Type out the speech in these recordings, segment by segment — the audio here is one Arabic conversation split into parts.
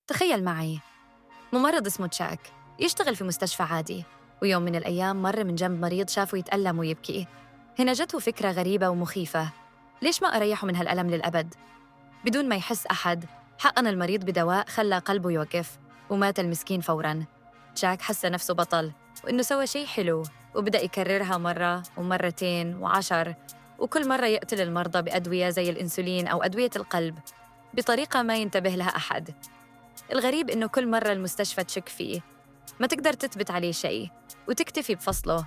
تخيل معي، ممرض اسمه تشاك يشتغل في مستشفى عادي، ويوم من الأيام مر من جنب مريض شافه يتألم ويبكي. هنا جته فكرة غريبة ومخيفة: ليش ما أريحه من هالألم للأبد؟ بدون ما يحس أحد حقن المريض بدواء خلى قلبه يوقف، ومات المسكين فوراً. تشاك حس نفسه بطل، وإنه سوى شيء حلو، وبدأ يكررها مرة ومرتين وعشر، وكل مرة يقتل المرضى بأدوية زي الإنسولين أو أدوية القلب بطريقة ما ينتبه لها أحد. الغريب إنه كل مرة المستشفى تشك فيه، ما تقدر تثبت عليه شيء، وتكتفي بفصله.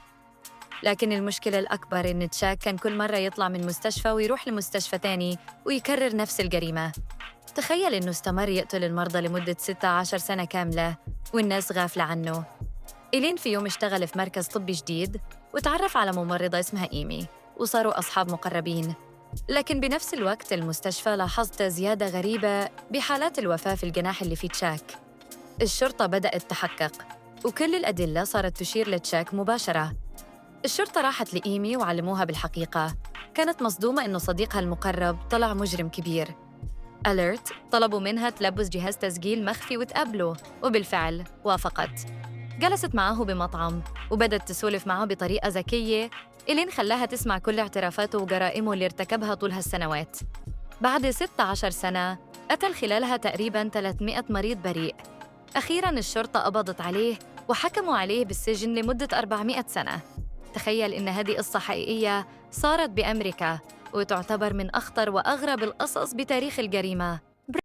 لكن المشكلة الأكبر إن تشاك كان كل مرة يطلع من مستشفى ويروح لمستشفى تاني ويكرر نفس الجريمة. تخيل إنه استمر يقتل المرضى لمدة 16 سنة كاملة، والناس غافلة عنه. إلين في يوم اشتغل في مركز طبي جديد، وتعرف على ممرضة اسمها إيمي، وصاروا أصحاب مقربين. لكن بنفس الوقت المستشفى لاحظت زيادة غريبة بحالات الوفاة في الجناح اللي فيه تشاك. الشرطة بدأت تحقق، وكل الأدلة صارت تشير لتشاك مباشرة. الشرطة راحت لإيمي وعلموها بالحقيقة. كانت مصدومة إنه صديقها المقرب طلع مجرم كبير. أليرت طلبوا منها تلبس جهاز تسجيل مخفي وتقابله، وبالفعل وافقت. جلست معه بمطعم، وبدت تسولف معه بطريقة ذكية، إلين خلاها تسمع كل اعترافاته وجرائمه اللي ارتكبها طول هالسنوات. بعد 16 سنة قتل خلالها تقريباً 300 مريض بريء. أخيراً الشرطة قبضت عليه وحكموا عليه بالسجن لمدة 400 سنة. تخيل إن هذه قصة حقيقية صارت بأمريكا، وتعتبر من أخطر وأغرب القصص بتاريخ الجريمة.